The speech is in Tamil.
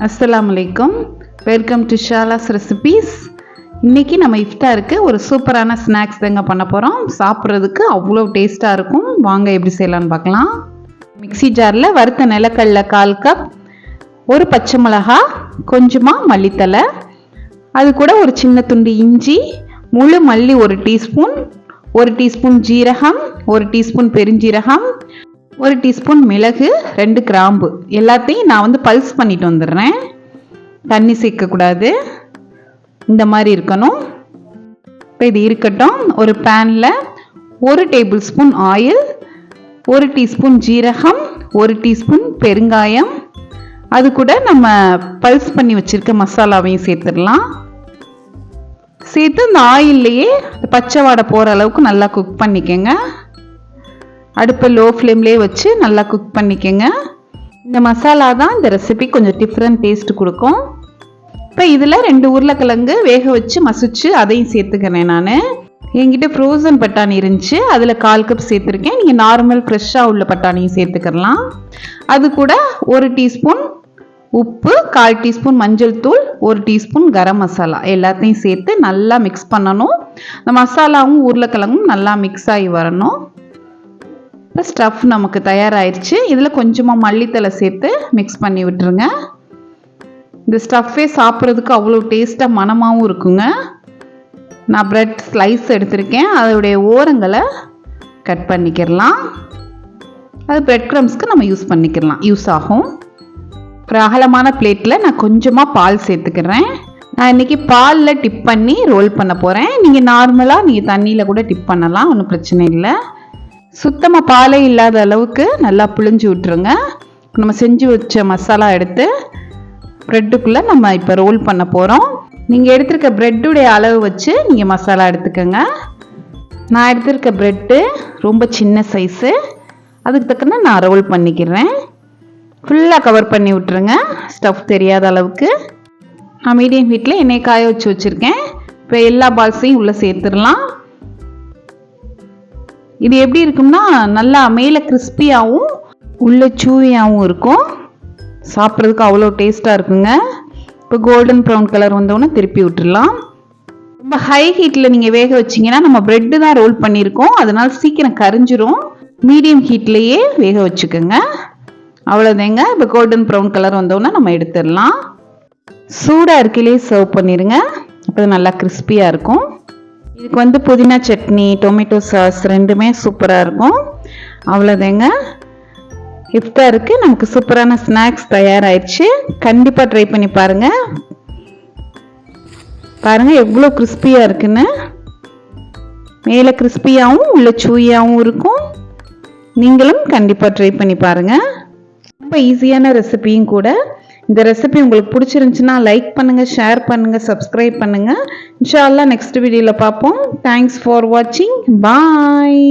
அஸ்ஸலாமுஅலைக்கும். Welcome to Shala's recipes. இன்றைக்கி நம்ம இஃப்தாருக்கு ஒரு சூப்பரான ஸ்நாக்ஸ் தாங்க பண்ண போகிறோம். சாப்பிட்றதுக்கு அவ்வளோ டேஸ்ட்டாக இருக்கும். வாங்க எப்படி செய்யலான்னு பார்க்கலாம். மிக்ஸி ஜாரில் வறுத்த நிலக்கடலை 1/4 கப், ஒரு பச்சை மிளகா, கொஞ்சமாக மல்லித்தலை, அது கூட ஒரு சின்ன துண்டு இஞ்சி, முழு மல்லி 1 டீஸ்பூன், 1 டீஸ்பூன் ஜீரகம், 1 டீஸ்பூன் பெருஞ்சீரகம், 1 டீஸ்பூன் மிளகு, 2 கிராம்பு எல்லாத்தையும் நான் பல்ஸ் பண்ணிட்டு வந்துடுறேன். தண்ணி சேர்க்கக்கூடாது, இந்த மாதிரி இருக்கணும். இப்போ இது இருக்கட்டும். ஒரு பேனில் 1 டேபிள் ஸ்பூன் ஆயில், 1 டீஸ்பூன் ஜீரகம், 1 டீஸ்பூன் பெருங்காயம், அது கூட நம்ம பல்ஸ் பண்ணி வச்சுருக்க மசாலாவையும் சேர்த்துடலாம். சேர்த்து இந்த ஆயில்லையே பச்சை வாடை போகிற அளவுக்கு நல்லா குக் பண்ணிக்கோங்க. அடுப்பை லோ ஃப்ளேம்லேயே வச்சு நல்லா குக் பண்ணிக்கோங்க. இந்த மசாலா தான் இந்த ரெசிபி கொஞ்சம் டிஃப்ரெண்ட் டேஸ்ட் கொடுக்கும். இப்போ இதில் 2 உருளைக்கிழங்கு வேக வச்சு மசிச்சு அதையும் சேர்த்துக்கிறேன். நான் என்கிட்ட ஃப்ரோசன் பட்டாணி இருந்துச்சு, அதில் 1/4 கப் சேர்த்துருக்கேன். நீங்கள் நார்மல் ஃப்ரெஷ்ஷாக உள்ள பட்டாணியும் சேர்த்துக்கலாம். அது கூட 1 டீஸ்பூன் உப்பு, 1/4 டீஸ்பூன் மஞ்சள் தூள், 1 டீஸ்பூன் கரம் மசாலா எல்லாத்தையும் சேர்த்து நல்லா மிக்ஸ் பண்ணணும். இந்த மசாலாவும் உருளைக்கிழங்கும் நல்லா மிக்ஸ் ஆகி வரணும். இப்போ ஸ்டஃப் நமக்கு தயாராகிடுச்சு. இதில் கொஞ்சமாக மல்லித்தலை சேர்த்து மிக்ஸ் பண்ணி விட்டுருங்க. இந்த ஸ்டஃப்பே சாப்பிட்றதுக்கு அவ்வளோ டேஸ்ட்டாக மணமாகவும் இருக்குங்க. நான் ப்ரெட் ஸ்லைஸ் எடுத்திருக்கேன், அதோடைய ஓரங்களை கட் பண்ணிக்கிடலாம். அது ப்ரெட் க்ரம்ஸ்க்கு நம்ம யூஸ் ஆகும். ஒரு அகலமான பிளேட்டில் நான் கொஞ்சமாக பால் சேர்த்துக்கிறேன். நான் இன்றைக்கி பாலில் டிப் பண்ணி ரோல் பண்ண போகிறேன். நீங்கள் நார்மலாக தண்ணியில் கூட டிப் பண்ணலாம், ஒன்றும் பிரச்சனை இல்லை. சுத்தமாக பாலே இல்லாத அளவுக்கு நல்லா புழிஞ்சு விட்டுருங்க. நம்ம செஞ்சு வச்ச மசாலா எடுத்து ப்ரெட்டுக்குள்ளே நம்ம இப்போ ரோல் பண்ண போகிறோம். நீங்கள் எடுத்துருக்க ப்ரெட்டுடைய அளவு வச்சு நீங்கள் மசாலா எடுத்துக்கோங்க. நான் எடுத்துருக்க ப்ரெட்டு ரொம்ப சின்ன சைஸு, அதுக்கு தக்கன நான் ரோல் பண்ணிக்கிறேன். ஃபுல்லாக கவர் பண்ணி விட்டுருங்க, ஸ்டஃப் தெரியாத அளவுக்கு. நான் மீடியம் ஹீட்டில் எண்ணெய் காய வச்சுருக்கேன். இப்போ எல்லா பால்ஸையும் உள்ளே சேர்த்துடலாம். இது எப்படி இருக்கும்னா நல்லா மேலே கிறிஸ்பியாகவும் உள்ள சூவியாகவும் இருக்கும். சாப்பிட்றதுக்கு அவ்வளோ டேஸ்ட்டாக இருக்குங்க. இப்போ கோல்டன் ப்ரௌன் கலர் வந்தோடனே திருப்பி விட்டுடலாம். ரொம்ப ஹை ஹீட்டில் நீங்கள் வேக வச்சிங்கன்னா நம்ம ப்ரெட்டு தான் ரோல் பண்ணியிருக்கோம், அதனால் சீக்கிரம் கரிஞ்சிரும். மீடியம் ஹீட்லேயே வேக வச்சுக்கோங்க. அவ்வளோதாங்க. இப்போ கோல்டன் ப்ரௌன் கலர் வந்தோடனே நம்ம எடுத்துடலாம். சூடாக இருக்கையிலே சர்வ் பண்ணிடுங்க, அப்போ நல்லா கிறிஸ்பியாக இருக்கும். இதுக்கு புதினா சட்னி, டொமேட்டோ சாஸ் ரெண்டுமே சூப்பராக இருக்கும். அவ்வளோதாங்க. இஃப்தாருக்கு நமக்கு சூப்பரான ஸ்நாக்ஸ் தயாராகிடுச்சு. கண்டிப்பாக ட்ரை பண்ணி பாருங்கள். பாருங்கள் எவ்வளோ கிறிஸ்பியாக இருக்குன்னு. மேலே கிறிஸ்பியாகவும் உள்ள சூயாகவும் இருக்கும். நீங்களும் கண்டிப்பாக ட்ரை பண்ணி பாருங்கள். ரொம்ப ஈஸியான ரெசிபியும் கூட. இந்த ரெசிபி உங்களுக்கு பிடிச்சிருந்துச்சுன்னா லைக் பண்ணுங்கள், ஷேர் பண்ணுங்கள், சப்ஸ்கிரைப் பண்ணுங்கள். இன்ஷா அல்லாஹ் நெக்ஸ்ட் வீடியோவில் பார்ப்போம். தேங்க்ஸ் ஃபார் வாட்சிங். பாய்.